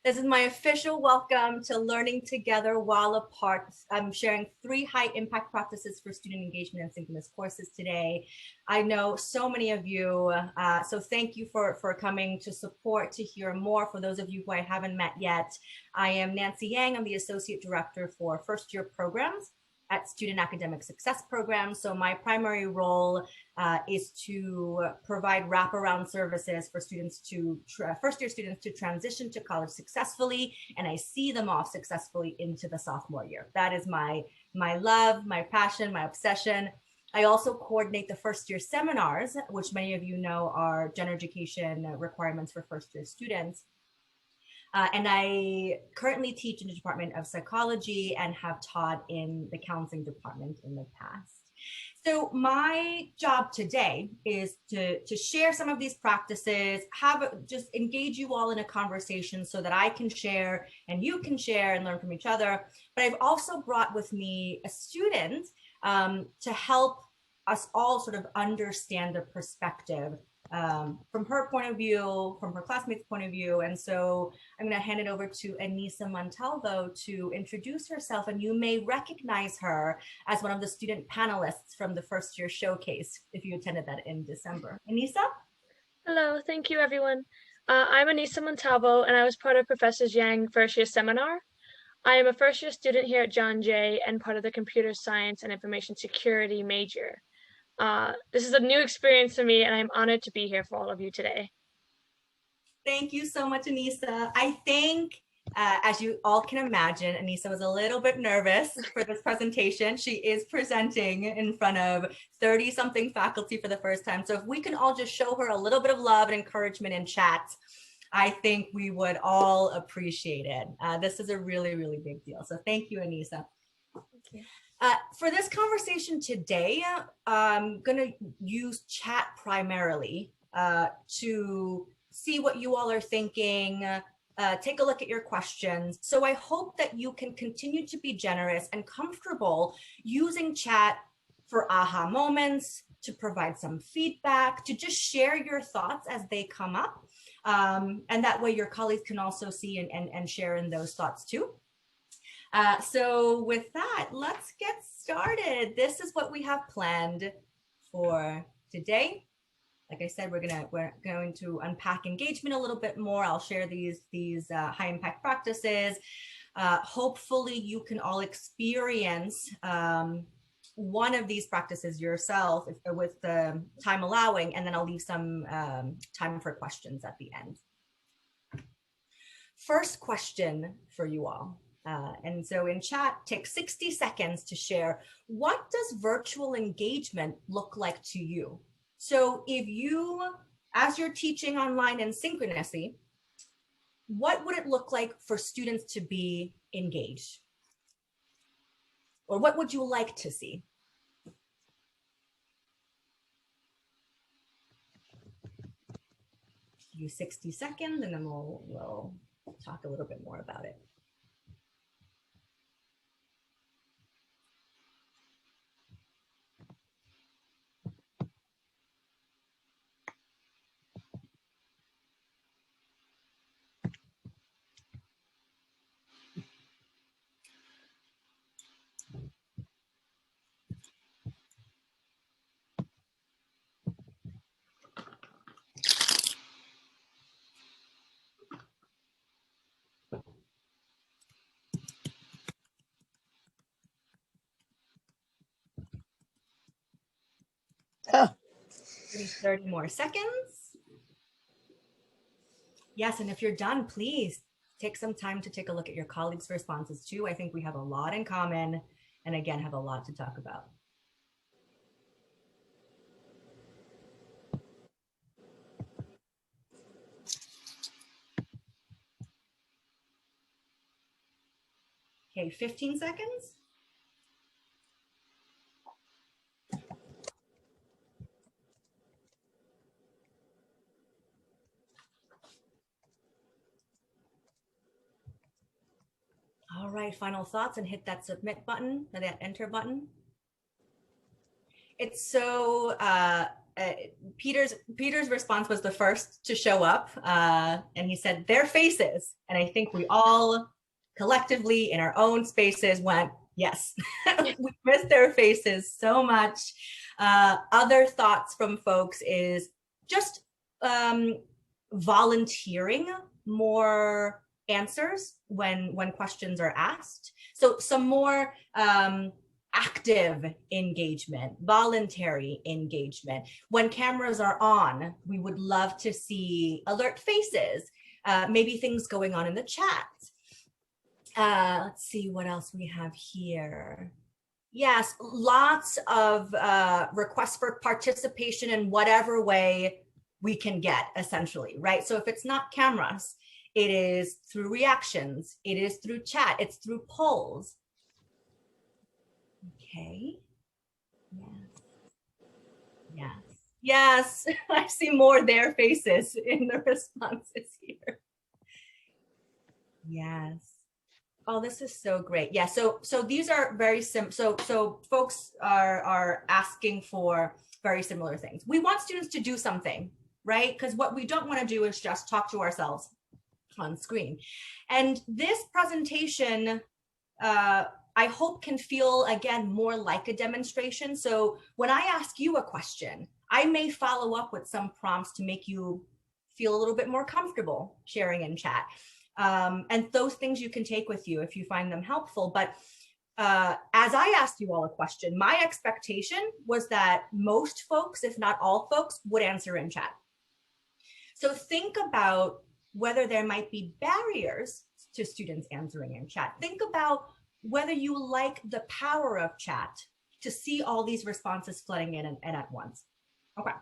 This is my official welcome to Learning Together While Apart. I'm sharing 3 high impact practices for student engagement and synchronous courses today. I know so many of you, so thank you for coming to support, to hear more. For those of you who I haven't met yet, I am Nancy Yang. I'm the Associate Director for First Year Programs at Student Academic Success Program. So my primary role is to provide wraparound services for students to, first-year students to transition to college successfully, and I see them off successfully into the sophomore year. That is my love, my passion, my obsession. I also coordinate the first-year seminars, which many of you know are general education requirements for first-year students. And I currently teach in the Department of Psychology and have taught in the counseling department in the past. So my job today is to share some of these practices, just engage you all in a conversation so that I can share and you can share and learn from each other. But I've also brought with me a student to help us all sort of understand the perspective from her point of view, from her classmates' point of view. And so I'm going to hand it over to Anissa Montalvo to introduce herself, and you may recognize her as one of the student panelists from the first year showcase if you attended that in December. Anissa? Hello, thank you everyone. I'm Anissa Montalvo and I was part of Professor Yang first year seminar. I am a first year student here at John Jay and part of the computer science and information security major. This is a new experience for me and I'm honored to be here for all of you today. Thank you so much, Anissa. I think, as you all can imagine, Anissa was a little bit nervous for this presentation. She is presenting in front of 30-something faculty for the first time. So if we can all just show her a little bit of love and encouragement in chat, I think we would all appreciate it. This is a really, really big deal. So thank you, Anissa. Thank you. For this conversation today, I'm going to use chat primarily to see what you all are thinking, take a look at your questions. So I hope that you can continue to be generous and comfortable using chat for aha moments, to provide some feedback, to just share your thoughts as they come up. And that way your colleagues can also see and share in those thoughts too. So with that, let's get started. This is what we have planned for today. Like I said, we're going to unpack engagement a little bit more. I'll share these high impact practices. Hopefully you can all experience one of these practices yourself with the time allowing, and then I'll leave some time for questions at the end. First question for you all. And so in chat, take 60 seconds to share, what does virtual engagement look like to you? So if you, as you're teaching online and synchronously, what would it look like for students to be engaged? Or what would you like to see? You 60 seconds and then we'll talk a little bit more about it. Maybe 30 more seconds. Yes, and if you're done, please take some time to take a look at your colleagues' responses too. I think we have a lot in common and again, have a lot to talk about. Okay, 15 seconds. All right, final thoughts, and hit that submit button or that enter button. It's so Peter's response was the first to show up, and he said their faces, and I think we all collectively in our own spaces went, yes. We miss their faces so much. Other thoughts from folks is just volunteering more answers when questions are asked. So some more active engagement, voluntary engagement. When cameras are on, we would love to see alert faces, maybe things going on in the chat. Let's see what else we have here. Yes, lots of requests for participation in whatever way we can get, essentially, right? So if it's not cameras, it is through reactions, it is through chat, it's through polls. Okay. Yes. Yes. Yes. I see more their faces in the responses here. Yes. Oh, this is so great. Yeah. So these are very simple. So folks are asking for very similar things. We want students to do something, right? Because what we don't want to do is just talk to ourselves on screen. And this presentation, I hope can feel, again, more like a demonstration. So when I ask you a question, I may follow up with some prompts to make you feel a little bit more comfortable sharing in chat. And those things you can take with you if you find them helpful. But as I asked you all a question, my expectation was that most folks, if not all folks, would answer in chat. So think about whether there might be barriers to students answering in chat. Think about whether you like the power of chat to see all these responses flooding in and at once. Okay.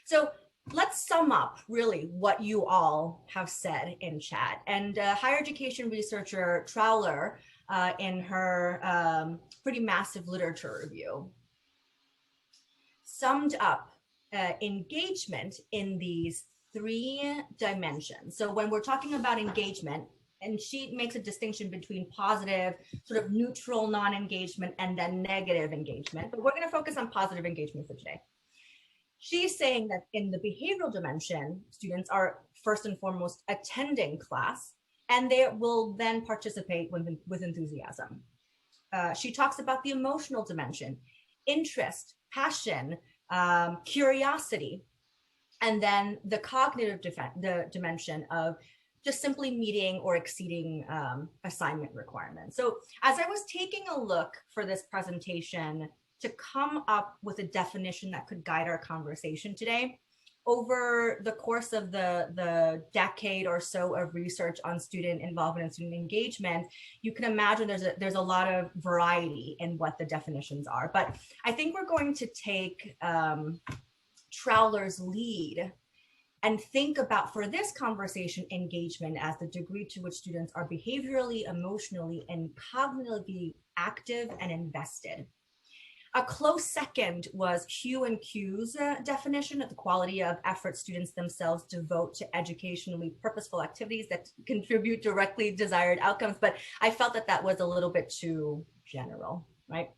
So let's sum up really what you all have said in chat. And higher education researcher Trowler, in her pretty massive literature review, summed up engagement in these 3 dimensions. So when we're talking about engagement, and she makes a distinction between positive, sort of neutral non-engagement, and then negative engagement, but we're going to focus on positive engagement for today. She's saying that in the behavioral dimension, students are first and foremost attending class, and they will then participate with enthusiasm. She talks about the emotional dimension, interest, passion, curiosity, and then the cognitive dimension of just simply meeting or exceeding assignment requirements. So as I was taking a look for this presentation to come up with a definition that could guide our conversation today, over the course of the decade or so of research on student involvement and student engagement, you can imagine there's a lot of variety in what the definitions are. But I think we're going to take Trowler's lead and think about, for this conversation, engagement as the degree to which students are behaviorally, emotionally, and cognitively active and invested. A close second was Hugh and Q's definition of the quality of effort students themselves devote to educationally purposeful activities that contribute directly desired outcomes. But I felt that that was a little bit too general, right?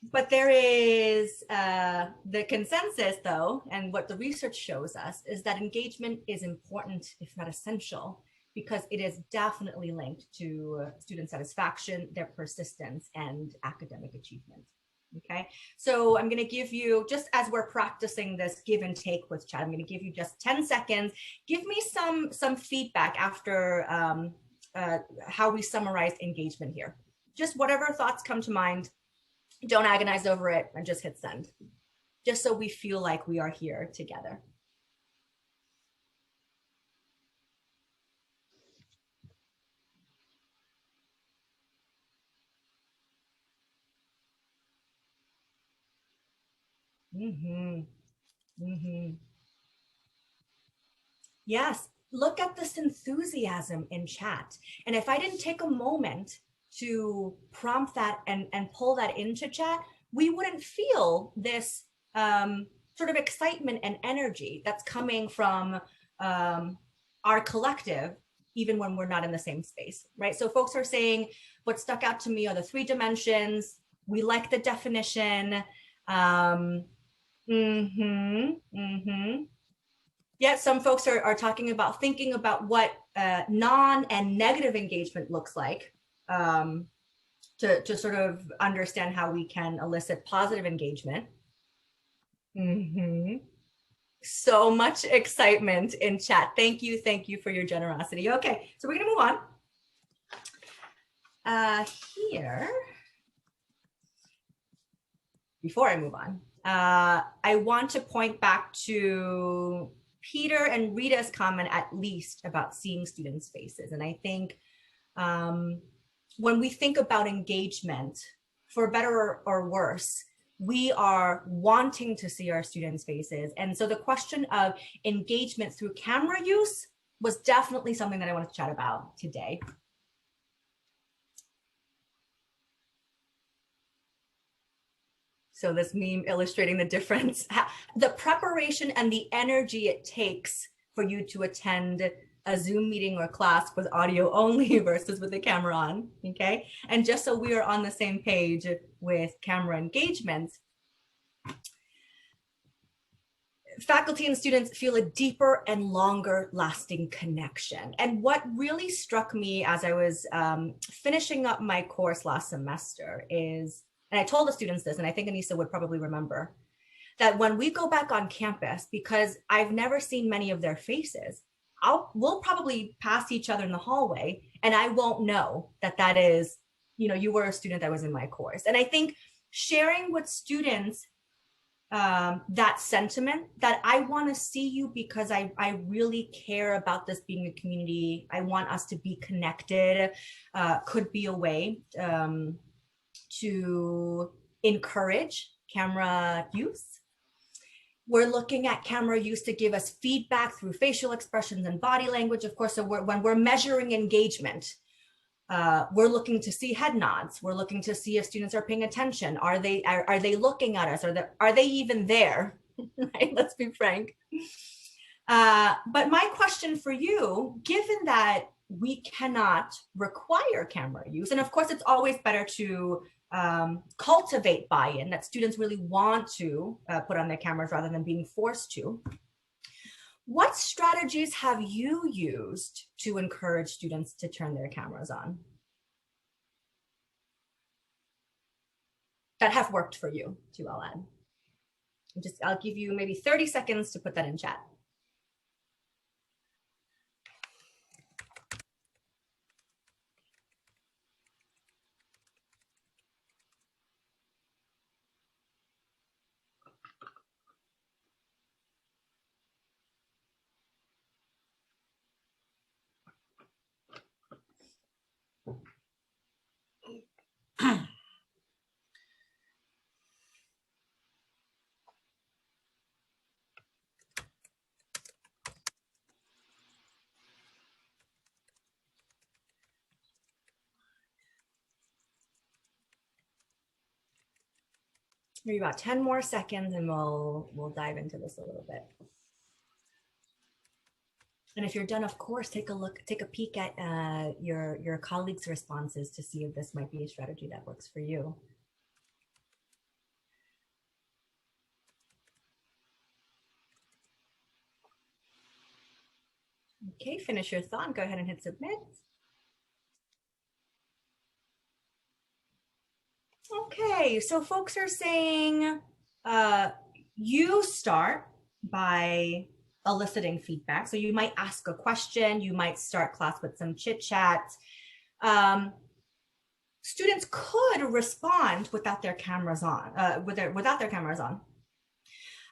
But there is the consensus, though, and what the research shows us is that engagement is important, if not essential, because it is definitely linked to student satisfaction, their persistence, and academic achievement. Okay, so I'm going to give you, just as we're practicing this give and take with chat, I'm going to give you just 10 seconds. Give me some feedback after how we summarize engagement here. Just whatever thoughts come to mind. Don't agonize over it and just hit send, just so we feel like we are here together. Yes, look at this enthusiasm in chat. And if I didn't take a moment to prompt that and pull that into chat, we wouldn't feel this sort of excitement and energy that's coming from our collective, even when we're not in the same space, right? So folks are saying, what stuck out to me are the 3 dimensions. We like the definition. Yeah, some folks are talking about thinking about what non and negative engagement looks like, to sort of understand how we can elicit positive engagement. So much excitement in chat. Thank you for your generosity. Okay, so we're gonna move on. Here, before I move on, I want to point back to Peter and Rita's comment, at least, about seeing students' faces. And I think when we think about engagement, for better or worse, we are wanting to see our students' faces. And so the question of engagement through camera use was definitely something that I wanted to chat about today. So this meme illustrating the difference, the preparation and the energy it takes for you to attend a Zoom meeting or class with audio only versus with the camera on, okay? And just so we are on the same page with camera engagement, faculty and students feel a deeper and longer lasting connection. And what really struck me as I was finishing up my course last semester is, and I told the students this, and I think Anissa would probably remember, that when we go back on campus, because I've never seen many of their faces, we'll probably pass each other in the hallway and I won't know that is, you were a student that was in my course. And I think sharing with students that sentiment that I want to see you because I really care about this being a community. I want us to be connected, could be a way to encourage camera use. We're looking at camera use to give us feedback through facial expressions and body language, of course. So when we're measuring engagement, we're looking to see head nods. We're looking to see if students are paying attention. Are they looking at us? Are they even there? Right? Let's be frank. But my question for you, given that we cannot require camera use, and of course it's always better to cultivate buy-in, that students really want to put on their cameras rather than being forced to. What strategies have you used to encourage students to turn their cameras on that have worked for you, too, I'll add? I'll give you maybe 30 seconds to put that in chat. Maybe about 10 more seconds and we'll dive into this a little bit. And if you're done, of course, take a peek at your colleagues' responses to see if this might be a strategy that works for you. Okay, finish your thought. Go ahead and hit submit. Okay, so folks are saying you start by eliciting feedback. So you might ask a question, you might start class with some chit chat. Students could respond without their cameras on, without their cameras on.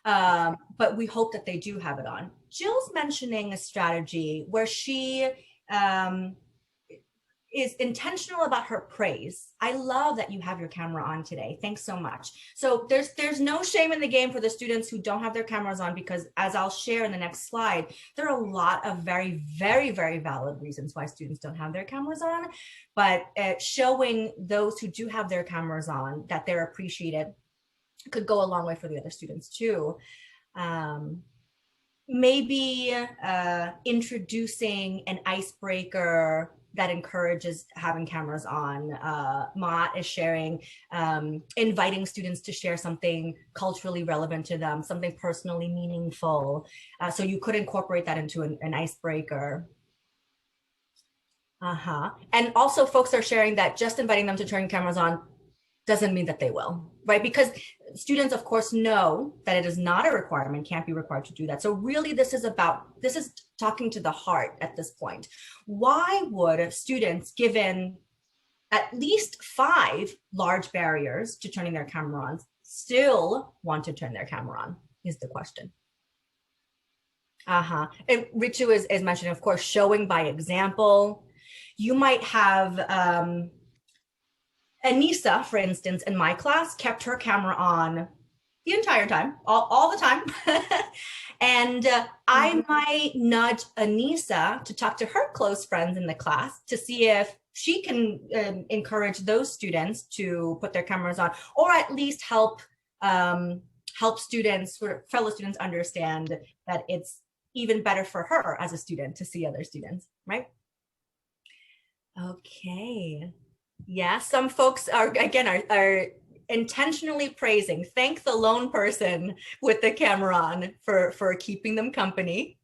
But we hope that they do have it on. Jill's mentioning a strategy where she is intentional about her praise. I love that you have your camera on today. Thanks so much. So there's no shame in the game for the students who don't have their cameras on, because as I'll share in the next slide, there are a lot of very, very, very valid reasons why students don't have their cameras on. But showing those who do have their cameras on that they're appreciated could go a long way for the other students too. Maybe introducing an icebreaker that encourages having cameras on. Mott is sharing, inviting students to share something culturally relevant to them, something personally meaningful. So you could incorporate that into an icebreaker. And also folks are sharing that just inviting them to turn cameras on doesn't mean that they will, right? Because students, of course, know that it is not a requirement, can't be required to do that. So really this is talking to the heart at this point. Why would students, given at least 5 large barriers to turning their camera on, still want to turn their camera on is the question. And Ritu is mentioning, of course, showing by example. You might have Anissa, for instance, in my class, kept her camera on the entire time, all the time. And I might nudge Anissa to talk to her close friends in the class to see if she can encourage those students to put their cameras on, or at least help students, sort of fellow students, understand that it's even better for her as a student to see other students, right? Okay. Yeah, some folks are intentionally praising. Thank the lone person with the camera on for keeping them company.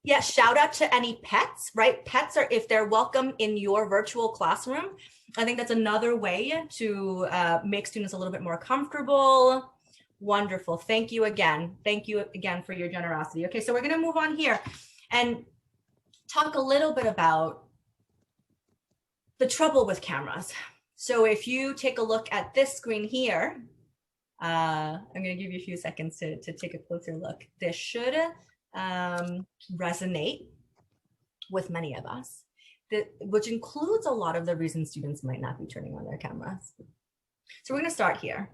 Yeah, shout out to any pets, right? Pets are, if they're welcome in your virtual classroom, I think that's another way to make students a little bit more comfortable. Wonderful. Thank you again. Thank you again for your generosity. Okay, so we're going to move on here and talk a little bit about the trouble with cameras. So if you take a look at this screen here, I'm going to give you a few seconds to take a closer look. This should resonate with many of us, which includes a lot of the reasons students might not be turning on their cameras. So we're going to start here.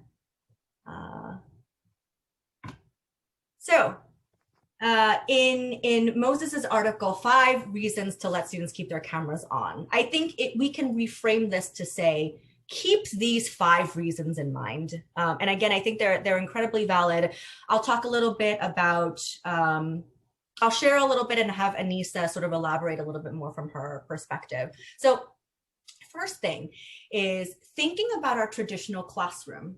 In Moses's article, 5 reasons to let students keep their cameras on. I think we can reframe this to say, keep these 5 reasons in mind. And again, I think they're incredibly valid. I'll talk a little bit about, I'll share a little bit and have Anissa sort of elaborate a little bit more from her perspective. So first thing is thinking about our traditional classroom.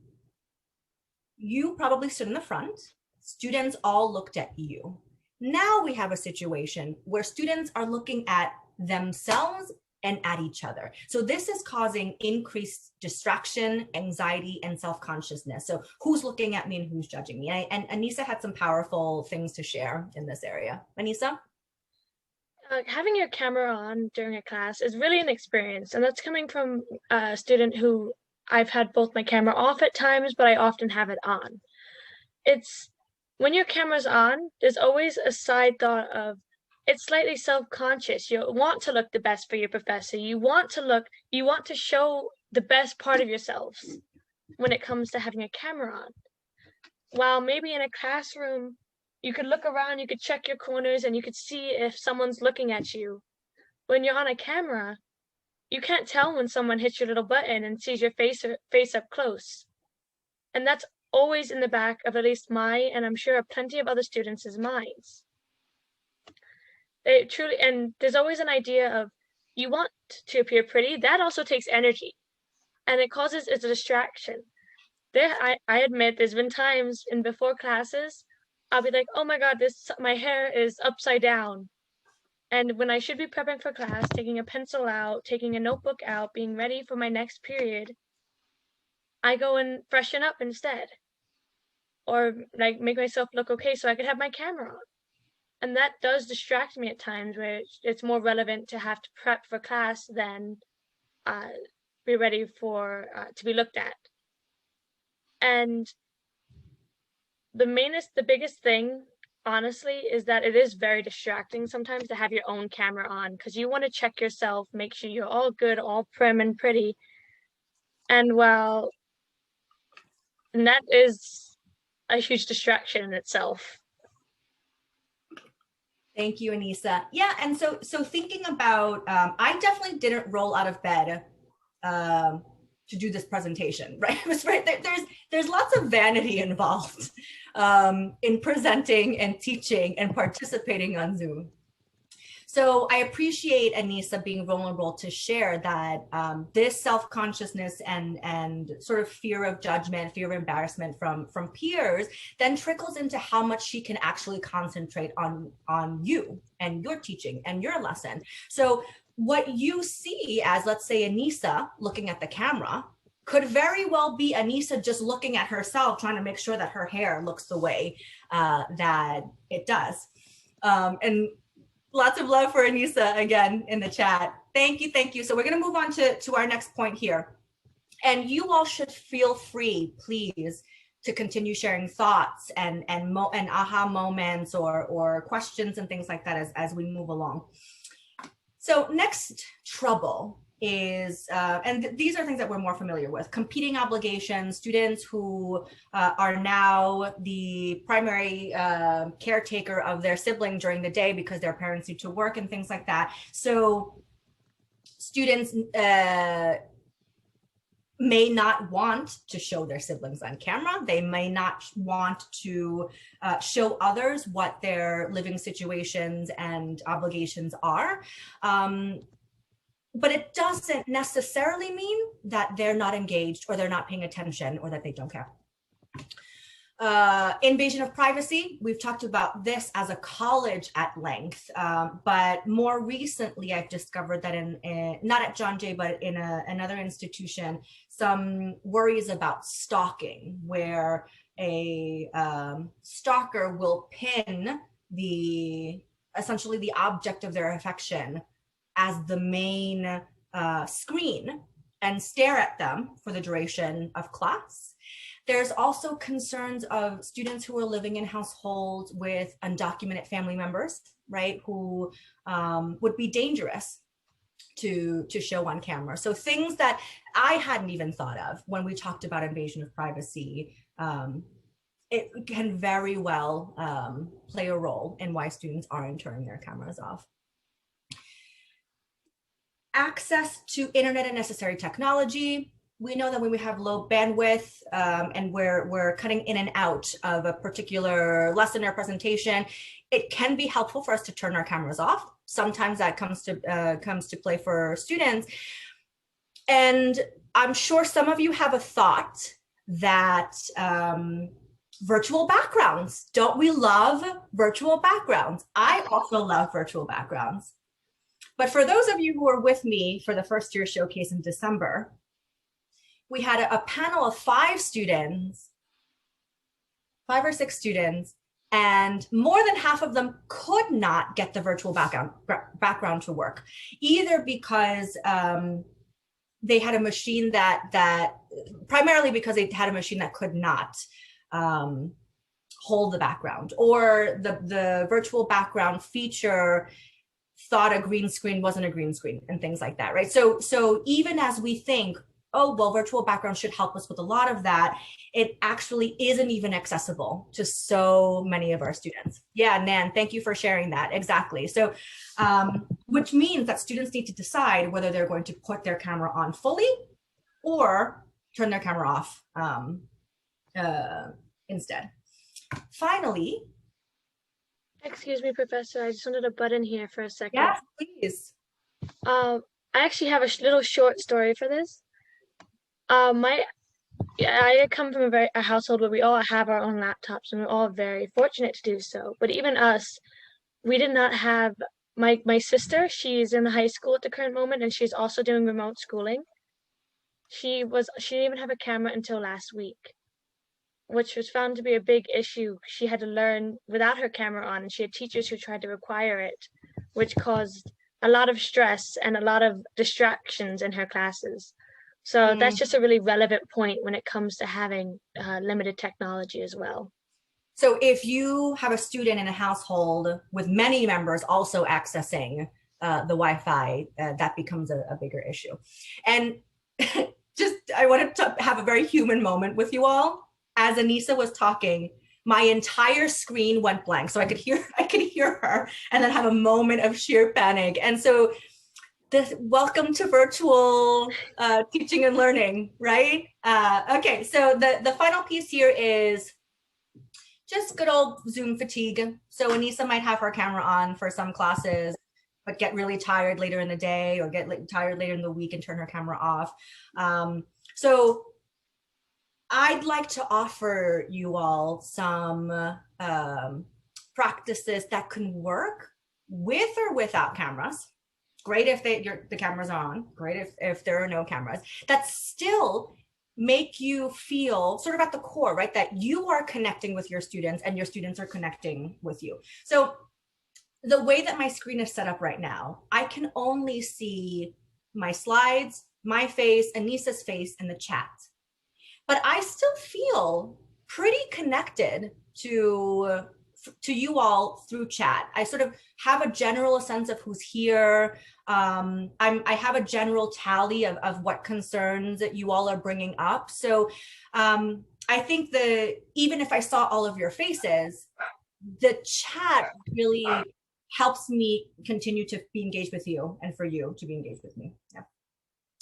You probably stood in the front. Students all looked at you. Now we have a situation where students are looking at themselves and at each other. So this is causing increased distraction, anxiety, and self-consciousness. So who's looking at me and who's judging me? And Anissa had some powerful things to share in this area. Anissa? Having your camera on during a class is really an experience, and that's coming from a student who I've had both my camera off at times, but I often have it on. It's when your camera's on, there's always a side thought of it's slightly self-conscious. You want to look the best for your professor. You want to show the best part of yourselves when it comes to having a camera on. While maybe in a classroom, you could look around, you could check your corners, and you could see if someone's looking at you. When you're on a camera, you can't tell when someone hits your little button and sees your face up close. And that's always in the back of at least my, and I'm sure plenty of other students' minds. And there's always an idea of you want to appear pretty. That also takes energy, and it causes a distraction. I admit there's been times in before classes, I'll be like, oh my God, my hair is upside down. And when I should be prepping for class, taking a pencil out, taking a notebook out, being ready for my next period, I go and freshen up instead. Or like make myself look okay so I could have my camera on. And that does distract me at times where it's more relevant to have to prep for class than be ready for to be looked at. And the biggest thing, honestly, is that it is very distracting sometimes to have your own camera on because you want to check yourself, make sure you're all good, all prim and pretty. And and that is a huge distraction in itself. Thank you, Anissa. Yeah, and so thinking about, I definitely didn't roll out of bed to do this presentation, right? There's lots of vanity involved in presenting and teaching and participating on Zoom. So I appreciate Anissa being vulnerable to share that this self-consciousness and sort of fear of judgment, fear of embarrassment from peers then trickles into how much she can actually concentrate on you and your teaching and your lesson. So what you see as, let's say, Anissa looking at the camera could very well be Anissa just looking at herself, trying to make sure that her hair looks the way that it does. And lots of love for Anissa again in the chat. Thank you, thank you. So we're going to move on to our next point here. And you all should feel free, please, to continue sharing thoughts and aha moments or questions and things like that as we move along. So next trouble is, and these are things that we're more familiar with, competing obligations, students who are now the primary caretaker of their sibling during the day because their parents need to work and things like that. So students may not want to show their siblings on camera. They may not want to show others what their living situations and obligations are. But it doesn't necessarily mean that they're not engaged or they're not paying attention or that they don't care. Invasion of privacy, we've talked about this as a college at length, but more recently I've discovered that not at John Jay, but in another institution, some worries about stalking, where a stalker will pin essentially the object of their affection as the main screen and stare at them for the duration of class. There's also concerns of students who are living in households with undocumented family members, right, who would be dangerous to show on camera. So things that I hadn't even thought of when we talked about invasion of privacy, it can very well play a role in why students aren't turning their cameras off. Access to internet and necessary technology. We know that when we have low bandwidth and we're cutting in and out of a particular lesson or presentation, it can be helpful for us to turn our cameras off. Sometimes that comes to play for students. And I'm sure some of you have a thought that virtual backgrounds, don't we love virtual backgrounds? I also love virtual backgrounds. But for those of you who were with me for the first year showcase in December, we had a panel of 5 or 6 students, and more than half of them could not get the virtual background to work, either because they had a machine primarily because they had a machine that could not hold the background, or the virtual background feature thought a green screen wasn't a green screen and things like that, right? So even as we think, oh, well, virtual background should help us with a lot of that, it actually isn't even accessible to so many of our students. Yeah, Nan, thank you for sharing that. Exactly. So, which means that students need to decide whether they're going to put their camera on fully or turn their camera off instead. Finally. Excuse me, Professor, I just wanted to butt in here for a second. Yes, please. I actually have a little short story for this. I come from a household where we all have our own laptops, and we're all very fortunate to do so. But even us, we did not have my sister. She's in high school at the current moment, and she's also doing remote schooling. She didn't even have a camera until last week, which was found to be a big issue. She had to learn without her camera on, and she had teachers who tried to require it, which caused a lot of stress and a lot of distractions in her classes. So that's just a really relevant point when it comes to having limited technology as well. So if you have a student in a household with many members also accessing the Wi-Fi, that becomes a bigger issue. And I wanted to have a very human moment with you all. As Anissa was talking, my entire screen went blank. So I could hear her and then have a moment of sheer panic. And so Welcome to virtual teaching and learning, right? Okay, so the final piece here is just good old Zoom fatigue. So Anissa might have her camera on for some classes, but get really tired later in the day or get tired later in the week and turn her camera off. So I'd like to offer you all some practices that can work with or without cameras. Great if the camera's on, great if there are no cameras, that still make you feel sort of at the core, right? That you are connecting with your students and your students are connecting with you. So the way that my screen is set up right now, I can only see my slides, my face, Anissa's face, and the chat. But I still feel pretty connected to you all through chat. I sort of have a general sense of who's here. I have a general tally of what concerns that you all are bringing up. So I think even if I saw all of your faces, the chat really helps me continue to be engaged with you and for you to be engaged with me. Yeah.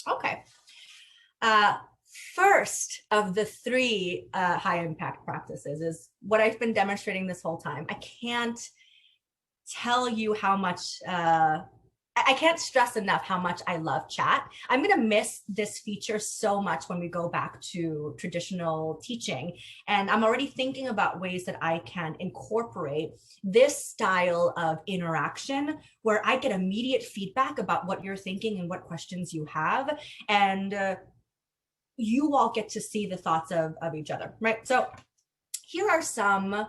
Okay. First of the three high impact practices is what I've been demonstrating this whole time. I can't tell you how much, I can't stress enough how much I love chat. I'm going to miss this feature so much when we go back to traditional teaching. And I'm already thinking about ways that I can incorporate this style of interaction where I get immediate feedback about what you're thinking and what questions you have. And you all get to see the thoughts of each other, right? So here are some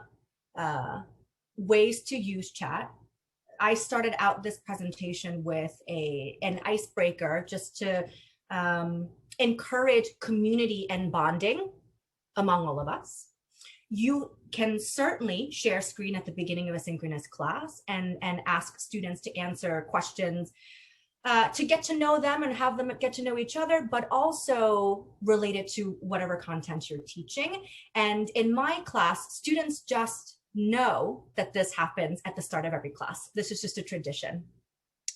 ways to use chat. I started out this presentation with an icebreaker just to encourage community and bonding among all of us. You can certainly share screen at the beginning of a synchronous class and ask students to answer questions to get to know them and have them get to know each other, but also related to whatever content you're teaching. And in my class, students just know that this happens at the start of every class. This is just a tradition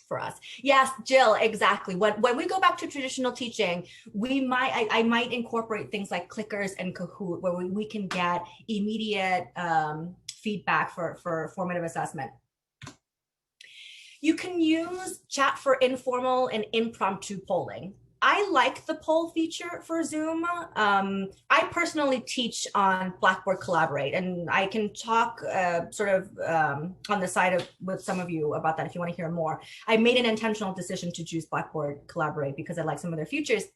for us. Yes, Jill, exactly. When we go back to traditional teaching, I might incorporate things like clickers and Kahoot, where we can get immediate feedback for formative assessment. You can use chat for informal and impromptu polling. I like the poll feature for Zoom. I personally teach on Blackboard Collaborate, and I can talk sort of on the side with some of you about that if you want to hear more. I made an intentional decision to choose Blackboard Collaborate because I like some of their features.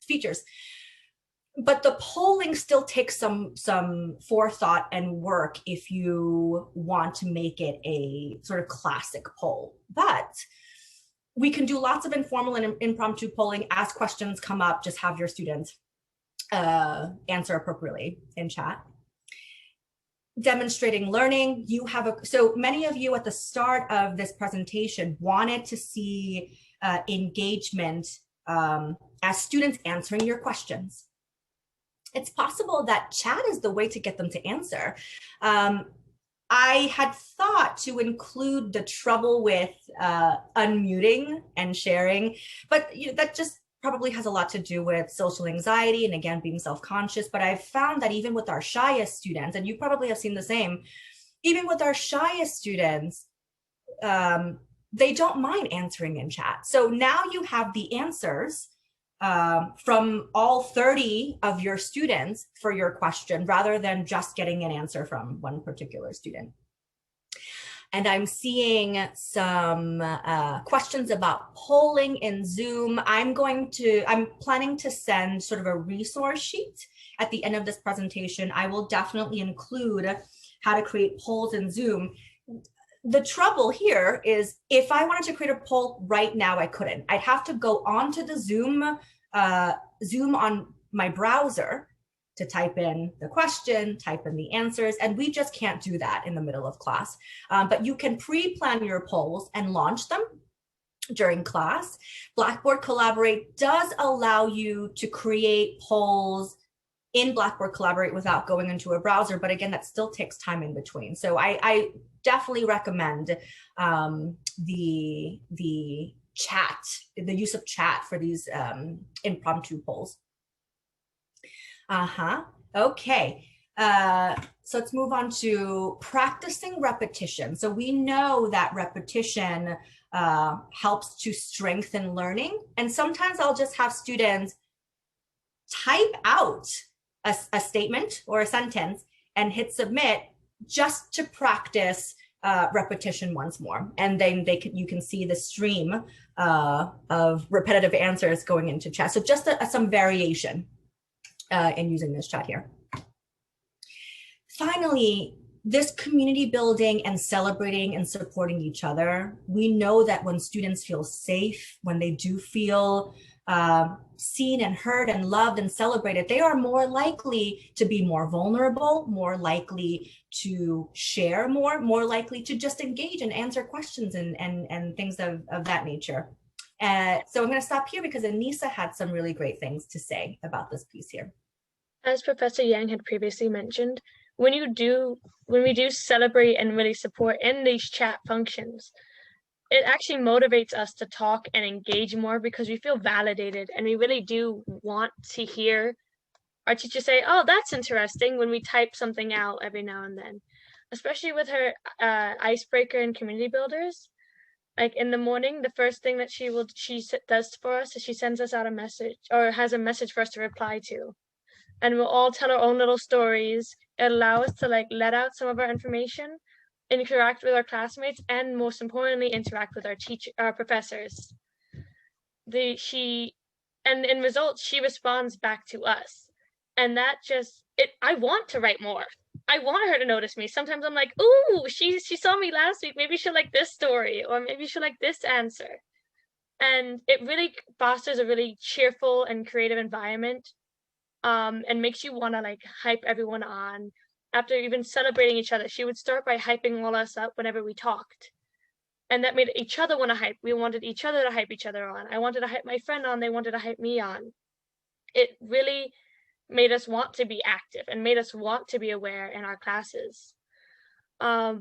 But the polling still takes some forethought and work if you want to make it a sort of classic poll. But we can do lots of informal and impromptu polling as questions come up. Just have your students answer appropriately in chat. Demonstrating learning. So many of you at the start of this presentation wanted to see engagement as students answering your questions. It's possible that chat is the way to get them to answer. I had thought to include the trouble with unmuting and sharing, but that just probably has a lot to do with social anxiety and, again, being self-conscious. But I've found that even with our shyest students, and you probably have seen the same, even with our shyest students, they don't mind answering in chat. So now you have the answers from all 30 of your students for your question, rather than just getting an answer from one particular student. And I'm seeing some questions about polling in Zoom. I'm planning to send sort of a resource sheet at the end of this presentation. I will definitely include how to create polls in Zoom. The trouble here is if I wanted to create a poll right now, I couldn't. I'd have to go onto the Zoom on my browser to type in the question, type in the answers, and we just can't do that in the middle of class. But you can pre-plan your polls and launch them during class. Blackboard Collaborate does allow you to create polls in Blackboard Collaborate without going into a browser, but again, that still takes time in between. So I definitely recommend the chat, the use of chat for these impromptu polls. Okay. So let's move on to practicing repetition. So we know that repetition helps to strengthen learning. And sometimes I'll just have students type out a statement or a sentence and hit submit just to practice repetition once more. And then you can see the stream of repetitive answers going into chat. So just some variation in using this chat here. Finally, this community building and celebrating and supporting each other. We know that when students feel safe, when they do feel seen and heard and loved and celebrated, they are more likely to be more vulnerable, more likely to share more likely to just engage and answer questions and things of that nature. So I'm going to stop here because Anissa had some really great things to say about this piece here. As Professor Yang had previously mentioned, when we do celebrate and really support in these chat functions, it actually motivates us to talk and engage more because we feel validated, and we really do want to hear our teacher say, oh, that's interesting, when we type something out every now and then, especially with her icebreaker and community builders. Like in the morning, the first thing that she does for us is she sends us out a message, or has a message for us to reply to. And we'll all tell our own little stories. It allows us to like let out some of our information, interact with our classmates, and most importantly, interact with our professors. And in results, she responds back to us. And that I want to write more. I want her to notice me. Sometimes I'm like, ooh, she saw me last week. Maybe she'll like this story, or maybe she'll like this answer. And it really fosters a really cheerful and creative environment, and makes you want to like hype everyone on. After even celebrating each other, she would start by hyping all us up whenever we talked. And that made each other want to hype. We wanted each other to hype each other on. I wanted to hype my friend on. They wanted to hype me on. It really made us want to be active and made us want to be aware in our classes. We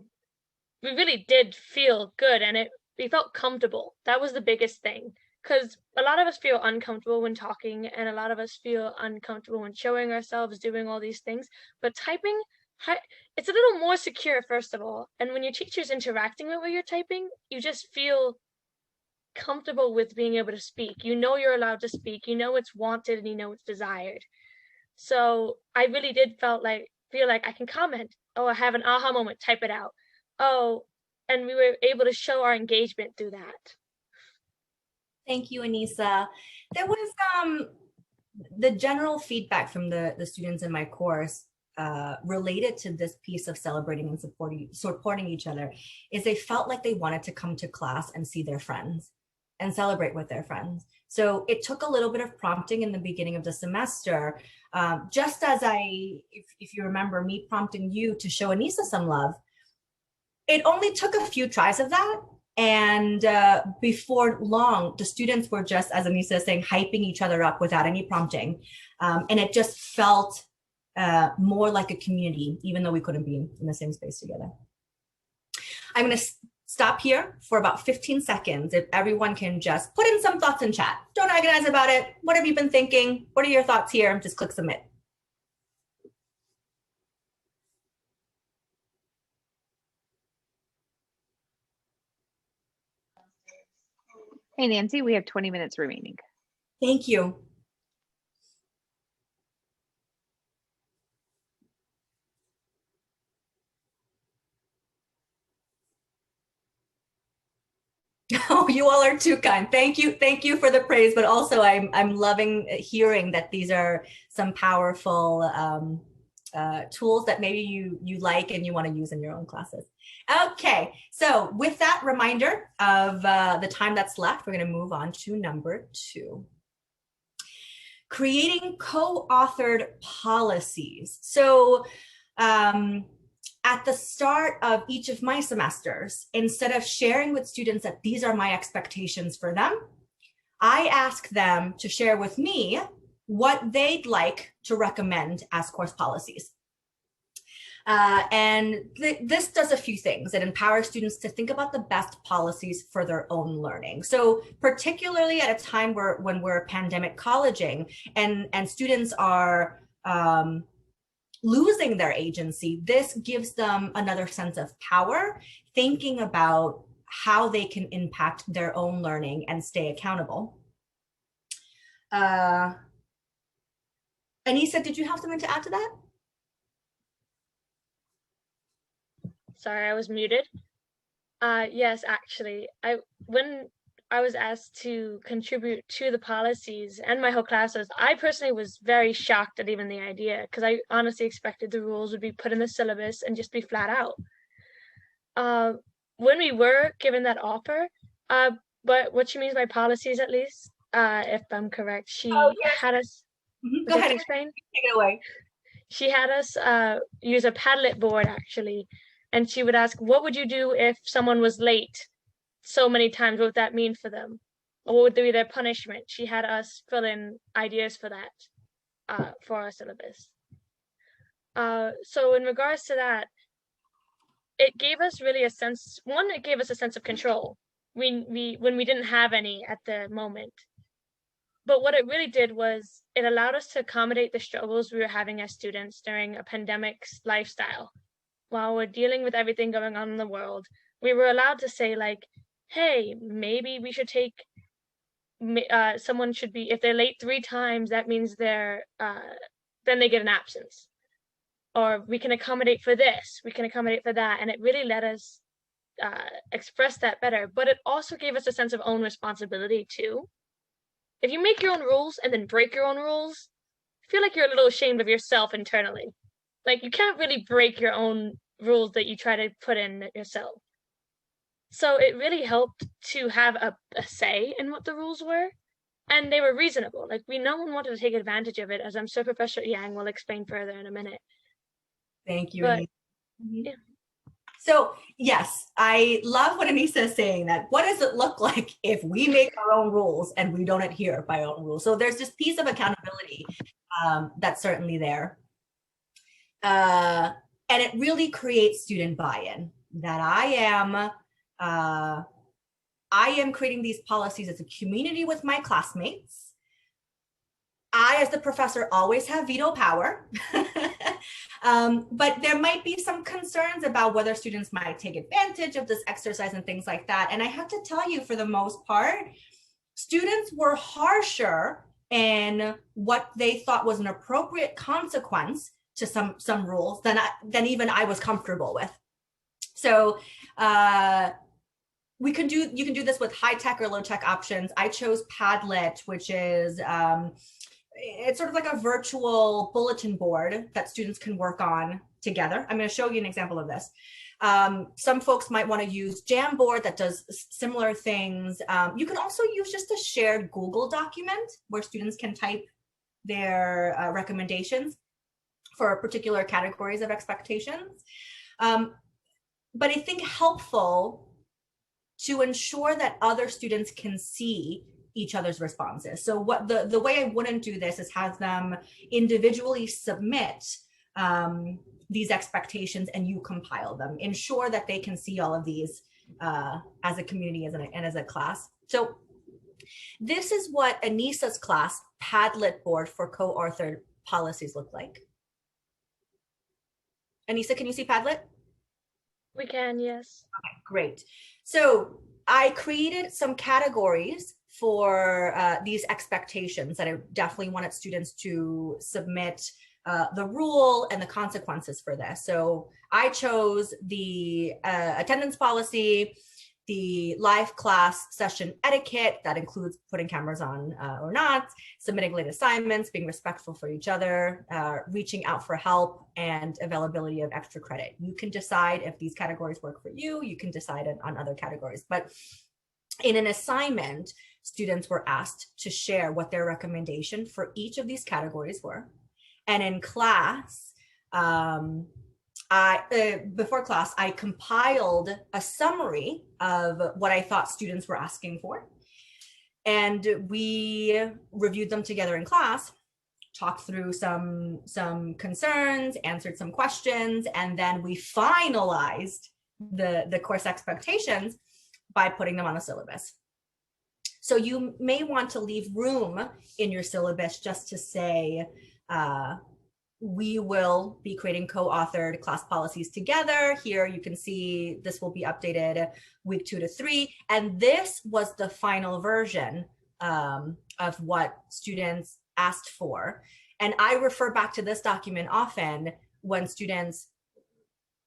really did feel good, and we felt comfortable. That was the biggest thing, because a lot of us feel uncomfortable when talking, and a lot of us feel uncomfortable when showing ourselves, doing all these things. But typing, it's a little more secure, first of all. And when your teacher's interacting with what you're typing, you just feel comfortable with being able to speak. You know you're allowed to speak. You know it's wanted, and you know it's desired. So I really did feel like I can comment. Oh, I have an aha moment, type it out. Oh, and we were able to show our engagement through that. Thank you, Anissa. There was the general feedback from the students in my course related to this piece of celebrating and supporting each other is they felt like they wanted to come to class and see their friends and celebrate with their friends. So it took a little bit of prompting in the beginning of the semester, just as if you remember me prompting you to show Anissa some love. It only took a few tries of that. And before long, the students were just, as Anissa is saying, hyping each other up without any prompting. And it just felt more like a community, even though we couldn't be in the same space together. I'm going to stop here for about 15 seconds. If everyone can just put in some thoughts in chat. Don't agonize about it. What have you been thinking? What are your thoughts here? Just click submit. Hey, Nancy, we have 20 minutes remaining. Thank you. Oh, you all are too kind. Thank you for the praise, but also I'm loving hearing that these are some powerful tools that maybe you like and you want to use in your own classes. Okay, so with that reminder of the time that's left, we're going to move on to number 2. Creating co-authored policies. So at the start of each of my semesters, instead of sharing with students that these are my expectations for them, I ask them to share with me what they'd like to recommend as course policies. This does a few things. It empowers students to think about the best policies for their own learning. So particularly at a time when we're pandemic colleging and students are losing their agency, this gives them another sense of power, thinking about how they can impact their own learning and stay accountable. Anissa, did you have something to add to that? Sorry, I was muted. Yes, actually, when I was asked to contribute to the policies and my whole classes, I personally was very shocked at even the idea, because I honestly expected the rules would be put in the syllabus and just be flat out. When we were given that offer, but what she means by policies, at least, if I'm correct, she had us. Go ahead, explain. Take it away. She had us use a Padlet board, actually, and she would ask, what would you do if someone was late so many times? What would that mean for them? Or what would be their punishment? She had us fill in ideas for that for our syllabus. So in regards to that, it gave us really a sense, it gave us a sense of control when we didn't have any at the moment. But what it really did was it allowed us to accommodate the struggles we were having as students during a pandemic lifestyle. While we're dealing with everything going on in the world, we were allowed to say, like, hey, maybe we should take, someone should be, if they're late 3 times, that means then they get an absence. Or we can accommodate for this, we can accommodate for that. And it really let us express that better. But it also gave us a sense of own responsibility too. If you make your own rules and then break your own rules, I feel like you're a little ashamed of yourself internally. Like, you can't really break your own rules that you try to put in yourself. So it really helped to have a say in what the rules were, and they were reasonable. Like, no one wanted to take advantage of it, as I'm sure Professor Yang will explain further in a minute. Thank you, But, yeah. So yes, I love what Anissa is saying, that what does it look like if we make our own rules and we don't adhere by our own rules? So there's this piece of accountability that's certainly there. And it really creates student buy-in, that I am creating these policies as a community with my classmates. I, as the professor, always have veto power. But there might be some concerns about whether students might take advantage of this exercise and things like that. And I have to tell you, for the most part, students were harsher in what they thought was an appropriate consequence to some rules than even I was comfortable with. So you can do this with high tech or low tech options. I chose Padlet, which is it's sort of like a virtual bulletin board that students can work on together. I'm going to show you an example of this. Some folks might want to use Jamboard that does similar things. You can also use just a shared Google document where students can type their recommendations for particular categories of expectations. But I think helpful to ensure that other students can see each other's responses. So what the way I wouldn't do this is have them individually submit these expectations and you compile them. Ensure that they can see all of these as a community and as a class. So this is what Anissa's class Padlet board for co-authored policies look like. Anissa, can you see Padlet? We can, yes. Okay, great. So I created some categories for these expectations that I definitely wanted students to submit the rule and the consequences for this. So I chose the attendance policy, the live class session etiquette, that includes putting cameras on or not, submitting late assignments, being respectful for each other, reaching out for help, and availability of extra credit. You can decide if these categories work for you. You can decide on other categories. But in an assignment, students were asked to share what their recommendation for each of these categories were. And in class, before class, I compiled a summary of what I thought students were asking for. And we reviewed them together in class talked through some concerns, answered some questions, and then we finalized the course expectations by putting them on a syllabus. So you may want to leave room in your syllabus just to say, we will be creating co-authored class policies together. Here you can see this will be updated week 2 to 3. And this was the final version of what students asked for. And I refer back to this document often when students,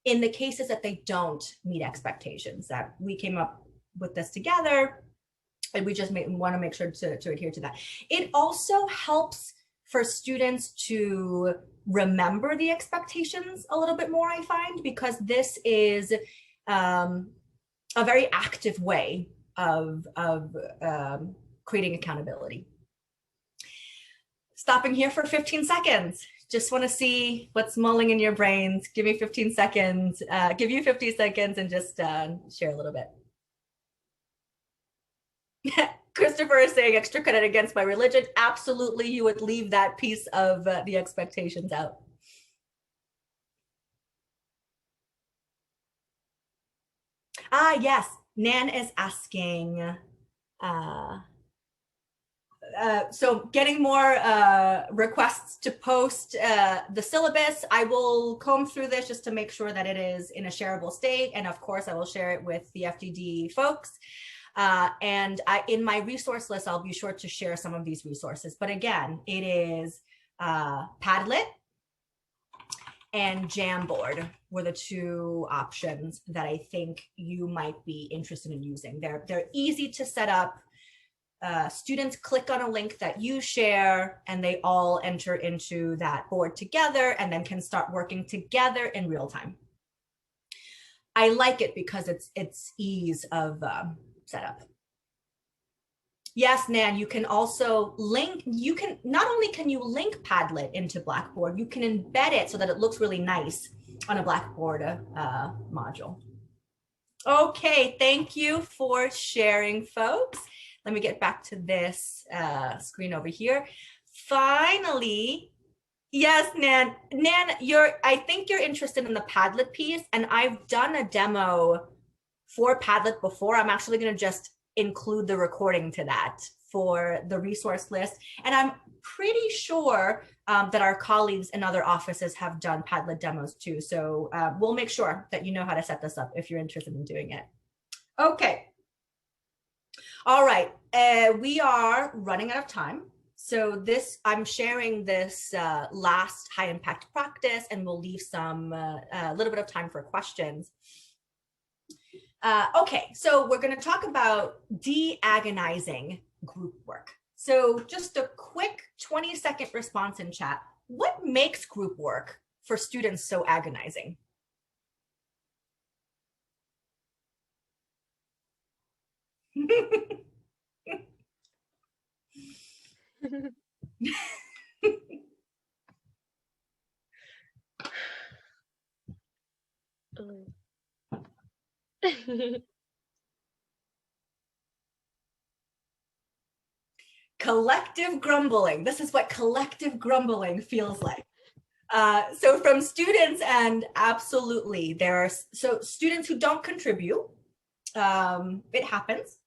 in the cases that they don't meet expectations, that we came up with this together and we just want to make sure to adhere to that. It also helps for students to remember the expectations a little bit more, I find, because this is a very active way of creating accountability. Stopping here for 15 seconds. Just want to see what's mulling in your brains. Give me 15 seconds, give you 50 seconds and just share a little bit. Christopher is saying extra credit against my religion. Absolutely, you would leave that piece of the expectations out. Yes, Nan is asking, so getting more requests to post the syllabus. I will comb through this just to make sure that it is in a shareable state. And of course, I will share it with the FDD folks. And in my resource list, I'll be sure to share some of these resources. But again, it is Padlet and Jamboard were the two options that I think you might be interested in using. They're easy to set up. Students click on a link that you share and they all enter into that board together and then can start working together in real time. I like it because it's ease of setup. Yes, Nan, you can also link, not only can you link Padlet into Blackboard, you can embed it so that it looks really nice on a Blackboard module. Okay, thank you for sharing, folks. Let me get back to this screen over here. Finally, yes, Nan, I think you're interested in the Padlet piece, and I've done a demo for Padlet before. I'm actually going to just include the recording to that for the resource list. And I'm pretty sure that our colleagues in other offices have done Padlet demos too. So we'll make sure that you know how to set this up if you're interested in doing it. Okay. All right. We are running out of time. So I'm sharing this last high impact practice, and we'll leave some a little bit of time for questions. Okay, so we're going to talk about de-agonizing group work. So just a quick 20-second response in chat. What makes group work for students so agonizing? Collective grumbling. This is what collective grumbling feels like. So from students, and absolutely, there are students who don't contribute. It happens.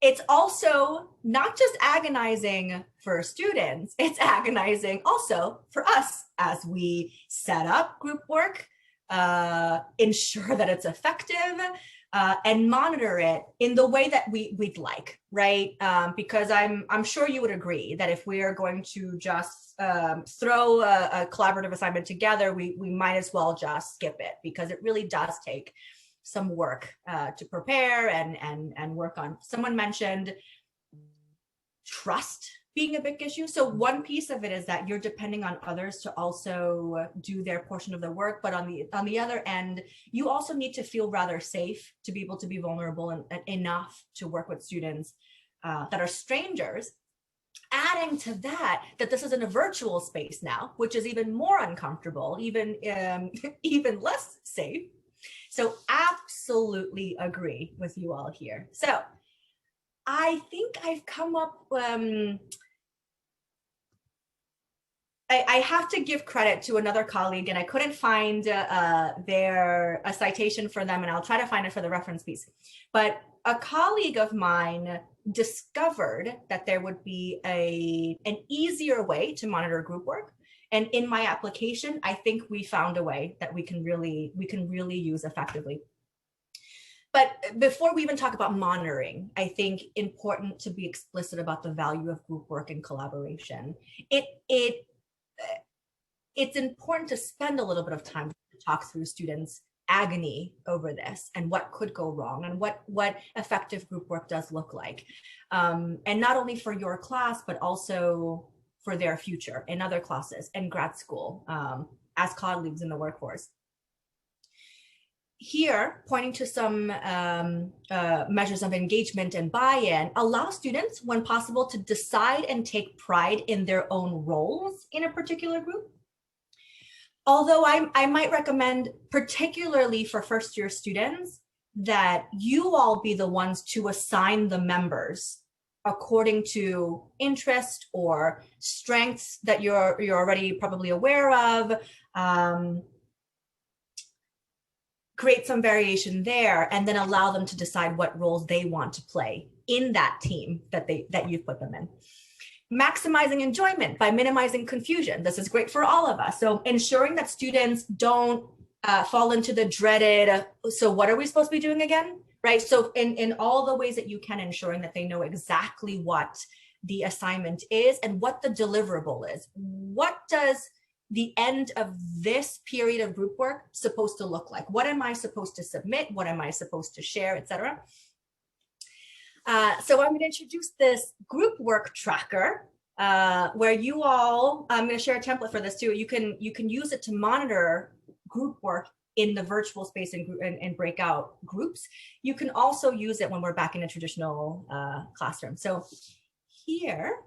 It's also not just agonizing for students, it's agonizing also for us as we set up group work, ensure that it's effective, and monitor it in the way that we'd like, right? Because I'm sure you would agree that if we are going to just throw a collaborative assignment together, we might as well just skip it, because it really does take some work to prepare and work on. Someone mentioned trust being a big issue. So one piece of it is that you're depending on others to also do their portion of the work. But on the other end, you also need to feel rather safe to be able to be vulnerable and enough to work with students that are strangers. Adding to that this is in a virtual space now, which is even more uncomfortable, even less safe. So absolutely agree with you all here. So I think I've come up I have to give credit to another colleague, and I couldn't find a citation for them, and I'll try to find it for the reference piece. But a colleague of mine discovered that there would be an easier way to monitor group work. And in my application, I think we found a way that we can really use effectively. But before we even talk about monitoring, I think important to be explicit about the value of group work and collaboration. It's important to spend a little bit of time to talk through students' agony over this and what could go wrong and what effective group work does look like. And not only for your class, but also for their future in other classes and grad school as colleagues in the workforce. Here, pointing to some measures of engagement and buy-in, allow students, when possible, to decide and take pride in their own roles in a particular group. Although I might recommend, particularly for first-year students, that you all be the ones to assign the members according to interest or strengths that you're already probably aware of. Create some variation there, and then allow them to decide what roles they want to play in that team that you've put them in. Maximizing enjoyment by minimizing confusion. This is great for all of us. So ensuring that students don't fall into the dreaded, so what are we supposed to be doing again? Right? So in all the ways that you can, ensuring that they know exactly what the assignment is and what the deliverable is. What does the end of this period of group work supposed to look like? What am I supposed to submit? What am I supposed to share, etc.? So I'm going to introduce this group work tracker where you all, I'm going to share a template for this too. You can use it to monitor group work in the virtual space and breakout groups. You can also use it when we're back in a traditional classroom. So here,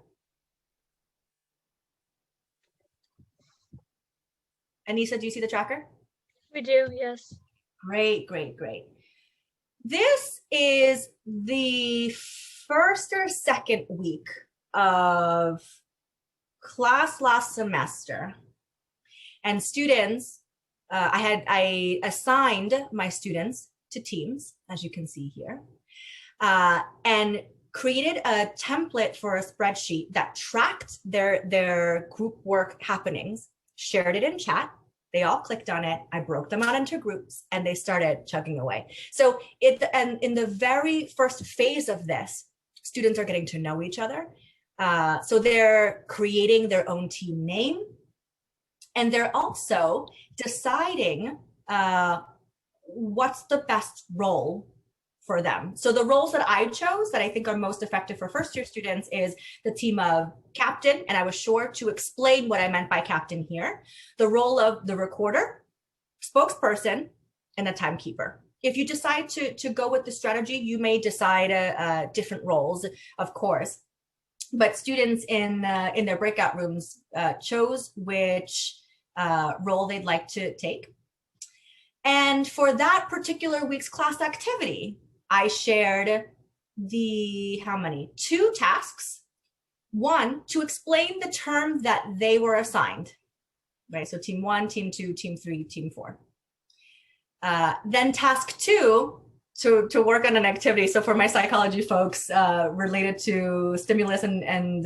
Anissa, do you see the tracker? We do, yes. Great, great, great. This is the first or second week of class last semester. And students, I assigned my students to teams, as you can see here, and created a template for a spreadsheet that tracked their group work happenings, shared it in chat. They all clicked on it. I broke them out into groups and they started chugging away. So in the very first phase of this, students are getting to know each other. So they're creating their own team name. And they're also deciding what's the best role for them. So the roles that I chose that I think are most effective for first year students is the team of captain, and I was sure to explain what I meant by captain here, the role of the recorder, spokesperson, and a timekeeper. If you decide to go with the strategy, you may decide different roles, of course, but students in their breakout rooms chose which role they'd like to take. And for that particular week's class activity, I shared two tasks. One, to explain the term that they were assigned, right? So team 1, team 2, team 3, team 4. Then task 2, to work on an activity. So for my psychology folks, related to stimulus and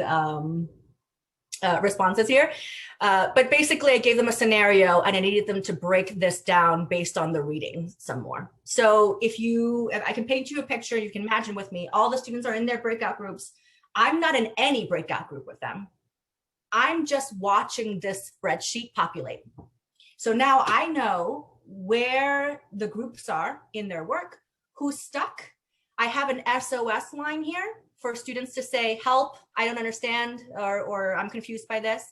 responses here. But basically I gave them a scenario and I needed them to break this down based on the reading some more. So if I can paint you a picture, you can imagine with me, all the students are in their breakout groups. I'm not in any breakout group with them. I'm just watching this spreadsheet populate. So now I know where the groups are in their work, who's stuck. I have an SOS line here for students to say, help, I don't understand, or I'm confused by this.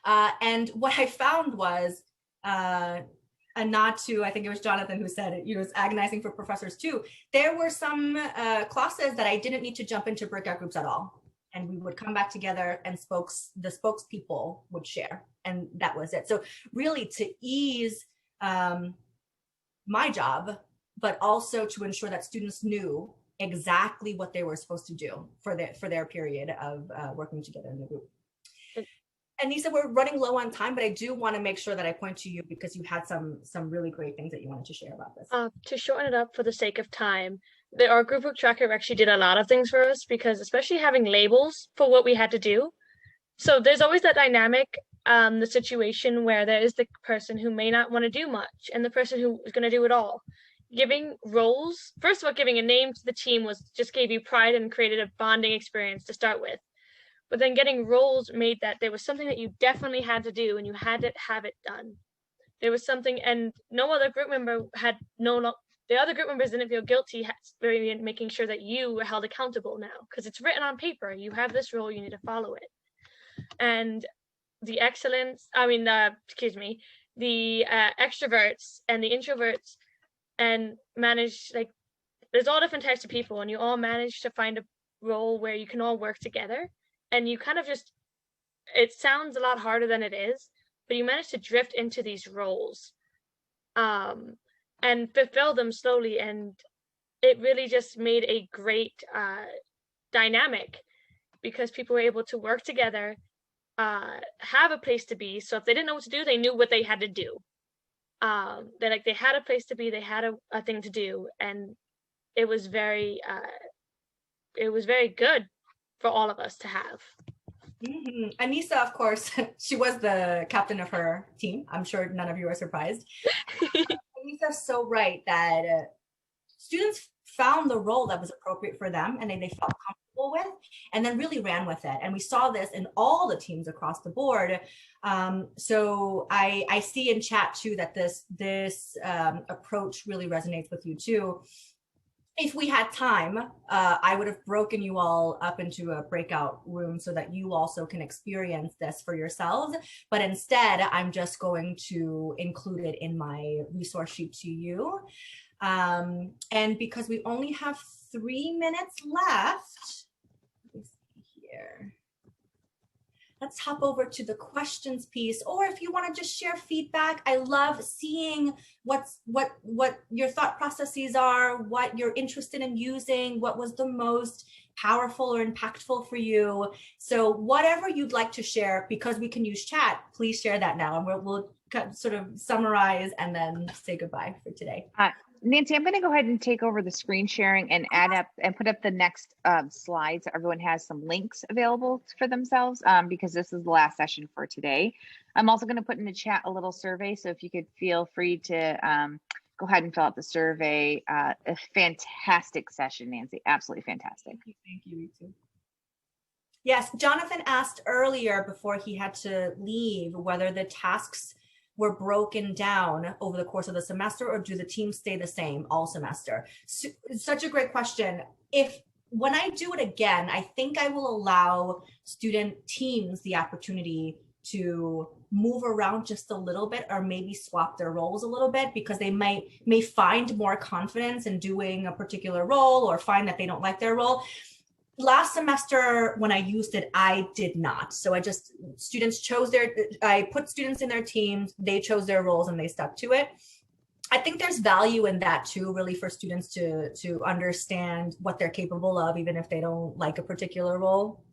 And what I found was a nod to, I think it was Jonathan who said it, it's agonizing for professors too. There were some classes that I didn't need to jump into breakout groups at all. And we would come back together and the spokespeople would share, and that was it. So really to ease my job, but also to ensure that students knew exactly what they were supposed to do for their period of working together in the group. Anissa, we're running low on time, but I do want to make sure that I point to you because you had some really great things that you wanted to share about this. To shorten it up for the sake of time, our group book tracker actually did a lot of things for us, because especially having labels for what we had to do. So there's always that dynamic, the situation where there is the person who may not want to do much and the person who is going to do it all. Giving roles, first of all, giving a name to the team just gave you pride and created a bonding experience to start with. But then getting roles made that there was something that you definitely had to do and you had to have it done. There was something, and no other group member had the other group members didn't feel guilty making sure that you were held accountable now, because it's written on paper. You have this role, you need to follow it. And the extroverts and the introverts and manage, like, there's all different types of people, and you all manage to find a role where you can all work together. And you kind of it sounds a lot harder than it is, but you manage to drift into these roles and fulfill them slowly. And it really just made a great dynamic, because people were able to work together, have a place to be. So if they didn't know what to do, they knew what they had to do. They had a place to be, they had a thing to do, and it was very good for all of us to have. Anissa, of course, she was the captain of her team. I'm sure none of you are surprised. Anissa's so right that students found the role that was appropriate for them and they felt comfortable with, and then really ran with it. And we saw this in all the teams across the board. So I see in chat too that this approach really resonates with you too. If we had time, I would have broken you all up into a breakout room so that you also can experience this for yourselves. But instead, I'm just going to include it in my resource sheet to you. And because we only have 3 minutes left, let me see here. Let's hop over to the questions piece, or if you want to just share feedback. I love seeing what your thought processes are, what you're interested in using, what was the most powerful or impactful for you. So whatever you'd like to share, because we can use chat, please share that now, and we'll sort of summarize and then say goodbye for today. Nancy, I'm going to go ahead and take over the screen sharing and put up the next slides. So everyone has some links available for themselves, because this is the last session for today. I'm also going to put in the chat a little survey. So if you could feel free to go ahead and fill out the survey. A fantastic session, Nancy. Absolutely fantastic. Thank you. Too. Yes, Jonathan asked earlier before he had to leave whether the tasks were broken down over the course of the semester, or do the teams stay the same all semester? So, such a great question. When I do it again, I think I will allow student teams the opportunity to move around just a little bit, or maybe swap their roles a little bit, because they may find more confidence in doing a particular role, or find that they don't like their role. Last semester, when I used it, I did not. So I put students in their teams, they chose their roles, and they stuck to it. I think there's value in that too, really, for students to understand what they're capable of, even if they don't like a particular role.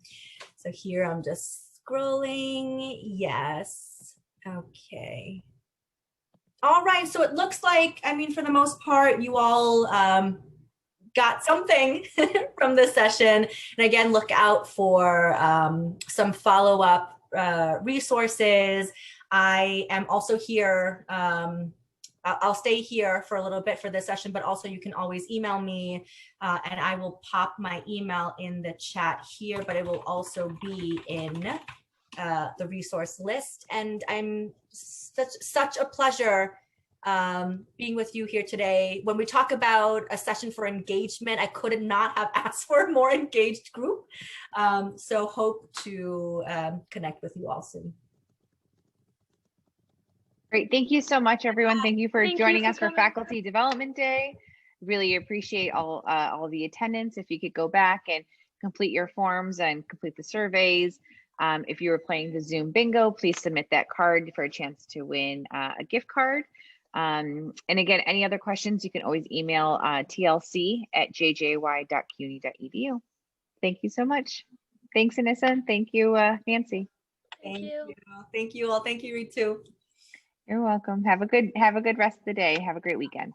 So here I'm just scrolling. Yes. Okay. All right. So it looks like, I mean, for the most part, you all got something from this session. And again, look out for some follow-up resources. I am also here. I'll stay here for a little bit for this session, but also you can always email me, and I will pop my email in the chat here, but it will also be in the resource list. And I'm such a pleasure being with you here today. When we talk about a session for engagement, I could not have asked for a more engaged group. So hope to connect with you all soon. Great. Thank you so much, everyone. Thank you for joining us for Faculty Development Day. Really appreciate all the attendance. If you could go back and complete your forms and complete the surveys. If you were playing the Zoom bingo, please submit that card for a chance to win a gift card. And again, any other questions, you can always email tlc@jjy.cuny.edu. Thank you so much. Thanks, Anissa. Thank you, Nancy. Thank you. Thank you all. Thank you, Ritu. You're welcome. Have a good rest of the day. Have a great weekend.